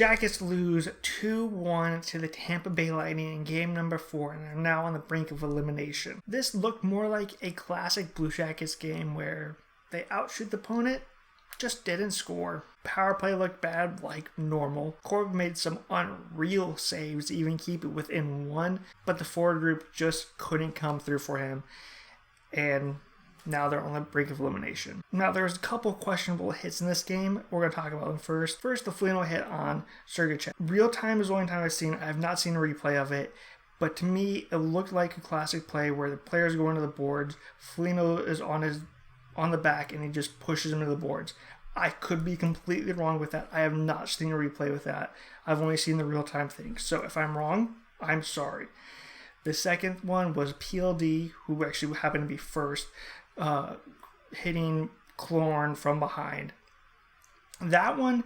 Jackets lose 2-1 to the Tampa Bay Lightning in game number 4 and are now on the brink of elimination. This looked more like a classic Blue Jackets game where they outshoot the opponent, just didn't score. Power play looked bad like normal. Corp made some unreal saves to even keep it within 1, but the forward group just couldn't come through for him. And now they're on the brink of elimination. Now, there's a couple questionable hits in this game. We're going to talk about them first. First, the Foligno hit on Sergachev. Real time is the only time I've seen it. I have not seen a replay of it. But to me, it looked like a classic play where the players go into the boards. Foligno is on the back and he just pushes him into the boards. I could be completely wrong with that. I have not seen a replay with that. I've only seen the real-time thing. So if I'm wrong, I'm sorry. The second one was PLD, who actually happened to be first, hitting Clorn from behind. That one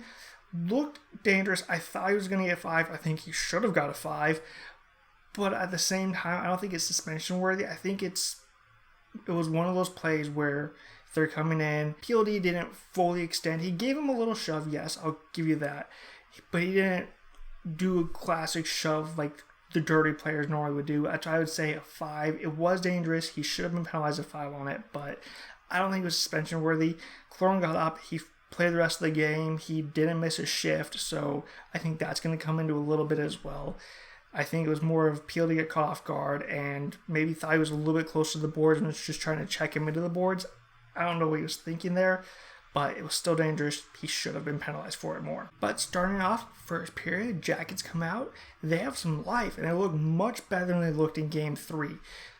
looked dangerous. I thought he was going to get 5. I think he should have got a 5. But at the same time, I don't think it's suspension worthy. I think it was one of those plays where they're coming in. PLD didn't fully extend. He gave him a little shove, yes, I'll give you that. But he didn't do a classic shove like the dirty players normally would do. That's why I would say a 5. It was dangerous. He should have been penalized a 5 on it, but I don't think it was suspension worthy. Clorn got up. He played the rest of the game. He didn't miss a shift, so I think that's going to come into a little bit as well. I think it was more of PLD get caught off guard and maybe thought he was a little bit close to the boards and was just trying to check him into the boards. I don't know what he was thinking there, but it was still dangerous. He should have been penalized for it more. But starting off, first period, Jackets come out. They have some life, and they look much better than they looked in Game 3.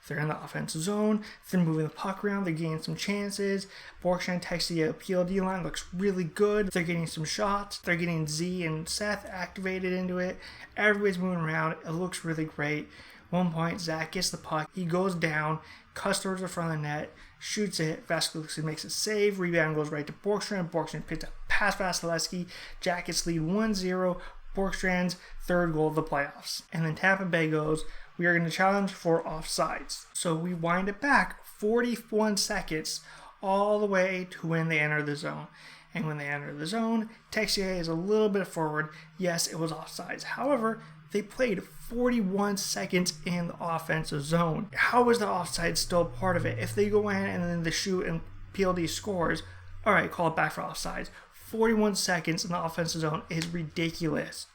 They're in the offensive zone. They're moving the puck around. They're getting some chances. Borkstrand texts the PLD line. Looks really good. They're getting some shots. They're getting Z and Seth activated into it. Everybody's moving around. It looks really great. One point, Zach gets the puck. He goes down, cuts towards the front of the net, shoots it. Vasilevsky makes a save. Rebound goes right to Borkstrand. Borkstrand picks up past Vasilevsky. Jackets lead 1-0. Borkstrand's third goal of the playoffs. And then Tampa Bay goes, we are going to challenge for offsides. So we wind it back 41 seconds all the way to when they enter the zone. And when they enter the zone, Texier is a little bit forward. Yes, it was offsides. However, they played 41 seconds in the offensive zone. How is the offside still part of it? If they go in and then they shoot and PLD scores, all right, call it back for offsides. 41 seconds in the offensive zone is ridiculous.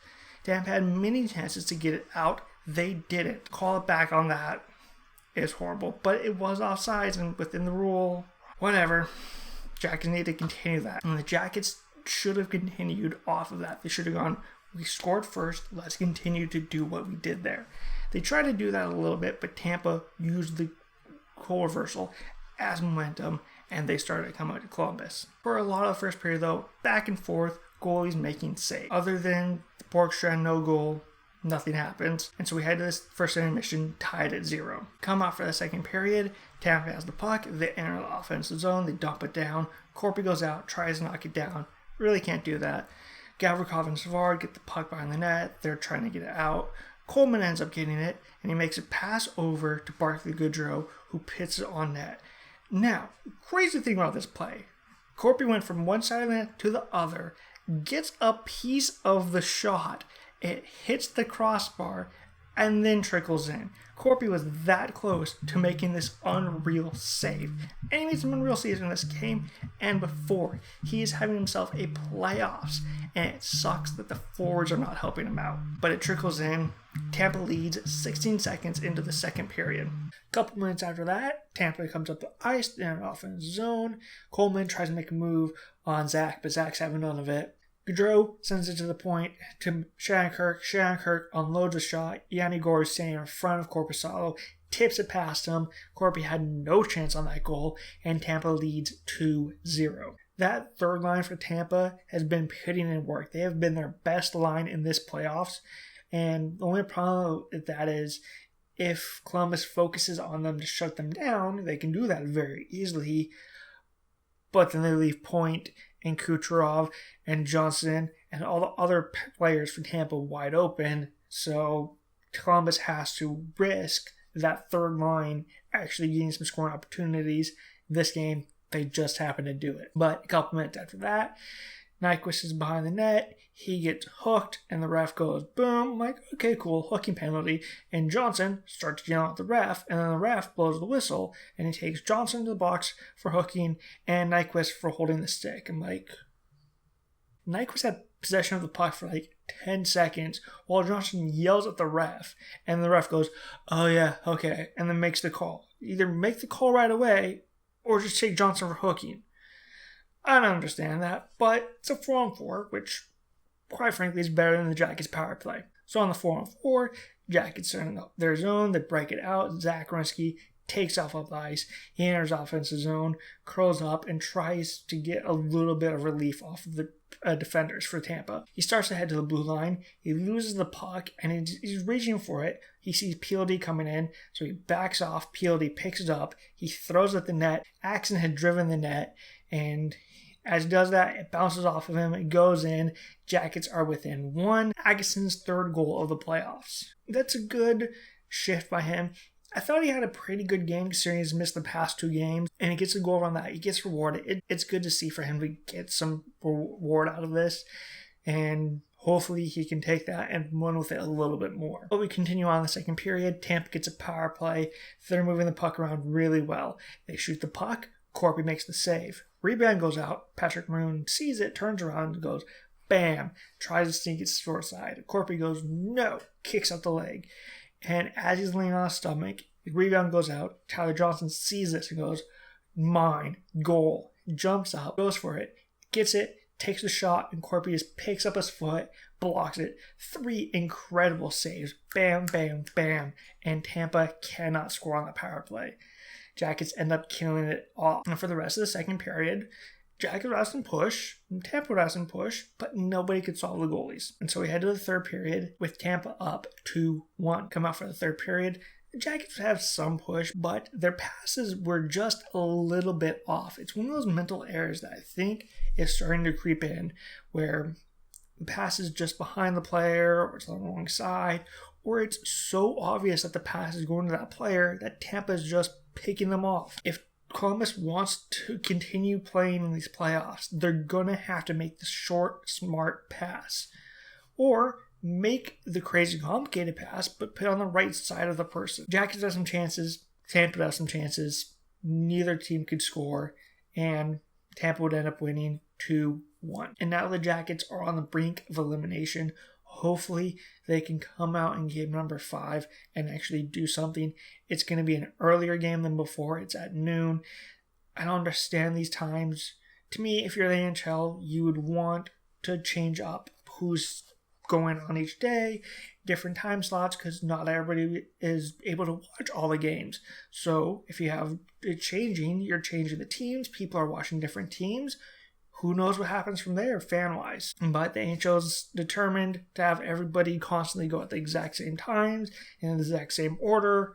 Tampa had many chances to get it out. They didn't. Call it back on that is horrible. But it was offsides and within the rule. Whatever. Jackets need to continue that. And the Jackets should have continued off of that. They should have gone, we scored first, let's continue to do what we did there. They tried to do that a little bit, but Tampa used the goal reversal as momentum, and they started to come out to Columbus. For a lot of the first period, though, back and forth, goalies making saves. Other than the Borkstrand no goal, nothing happens. And so we had this first intermission tied at 0. Come out for the second period. Tampa has the puck. They enter the offensive zone. They dump it down. Corpy goes out, tries to knock it down. Really can't do that. Gavrikov and Savard get the puck behind the net. They're trying to get it out. Coleman ends up getting it, and he makes a pass over to Barclay Goodrow, who pits it on net. Now, crazy thing about this play. Corpy went from one side of the net to the other, gets a piece of the shot, it hits the crossbar, and then trickles in. Corpy was that close to making this unreal save. And he made some unreal saves in this game and before. He is having himself a playoffs, and it sucks that the forwards are not helping him out. But it trickles in. Tampa leads 16 seconds into the second period. A couple minutes after that, Tampa comes up the ice in an offense zone. Coleman tries to make a move on Zach, but Zach's having none of it. Gaudreau sends it to the point to Shattenkirk. Shattenkirk unloads a shot. Yanni Gore is standing in front of Korpisalo, tips it past him. Corpy had no chance on that goal, and Tampa leads 2-0. That third line for Tampa has been putting in work. They have been their best line in this playoffs, and the only problem with that is if Columbus focuses on them to shut them down, they can do that very easily, but then they leave Point and Kucherov and Johnson and all the other players for Tampa wide open. So Columbus has to risk that third line actually getting some scoring opportunities. This game, they just happened to do it. But a couple minutes after that, Nyquist is behind the net. He gets hooked, and the ref goes, boom. I'm like, okay, cool, hooking penalty. And Johnson starts yelling at the ref, and then the ref blows the whistle, and he takes Johnson to the box for hooking and Nyquist for holding the stick. I'm like, Nyquist had possession of the puck for like 10 seconds while Johnson yells at the ref, and the ref goes, oh yeah, okay, and then makes the call. Either make the call right away or just take Johnson for hooking. I don't understand that, but it's a 4-on-4, which, quite frankly, is better than the Jackets' power play. So on the 4-on-4, Jackets are in their zone, they break it out. Zach Werenski takes off the ice, he enters offensive zone, curls up, and tries to get a little bit of relief off of the defenders for Tampa. He starts to head to the blue line, he loses the puck, and he's reaching for it. He sees PLD coming in, so he backs off. PLD picks it up, he throws it at the net. Axon had driven the net, and as he does that, it bounces off of him, it goes in. Jackets are within one. Agason's third goal of the playoffs. That's a good shift by him. I thought he had a pretty good game considering he's missed the past 2 games, and he gets a goal on that. He gets rewarded. It's good to see for him to get some reward out of this, and hopefully he can take that and run with it a little bit more. But we continue on in the second period. Tampa gets a power play. They're moving the puck around really well. They shoot the puck. Corby makes the save. Rebound goes out. Patrick Maroon sees it, turns around, and goes, bam, tries to sneak it short side. Corby goes, no, kicks out the leg. And as he's laying on his stomach, the rebound goes out. Tyler Johnson sees this and goes, mine, goal. Jumps up, goes for it, gets it, takes the shot, and Corby just picks up his foot, blocks it. 3 incredible saves. Bam, bam, bam. And Tampa cannot score on the power play. Jackets end up killing it off. And for the rest of the second period, Jackets would have some push, Tampa would have some push, but nobody could solve the goalies. And so we head to the third period with Tampa up 2-1. Come out for the third period. The Jackets would have some push, but their passes were just a little bit off. It's one of those mental errors that I think is starting to creep in, where the pass is just behind the player, or it's on the wrong side, or it's so obvious that the pass is going to that player that Tampa is just picking them off. If Columbus wants to continue playing in these playoffs, they're going to have to make the short, smart pass. Or make the crazy, complicated pass, but put it on the right side of the person. Jackets have some chances. Tampa has some chances. Neither team could score. And Tampa would end up winning 2-1. And now the Jackets are on the brink of elimination. Hopefully they can come out in game number 5 and actually do something. It's going to be an earlier game than before. It's at noon. I don't understand these times. To me, if you're the NHL, you would want to change up who's going on each day, different time slots, because not everybody is able to watch all the games. So if you have it changing, you're changing the teams. People are watching different teams. Who knows what happens from there, fan-wise. But the NHL is determined to have everybody constantly go at the exact same times, in the exact same order.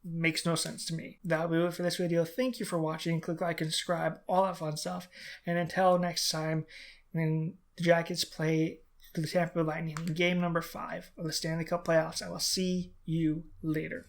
Makes no sense to me. That'll be it for this video. Thank you for watching. Click like and subscribe, all that fun stuff. And until next time, when the Jackets play the Tampa Bay Lightning in game number 5 of the Stanley Cup playoffs, I will see you later.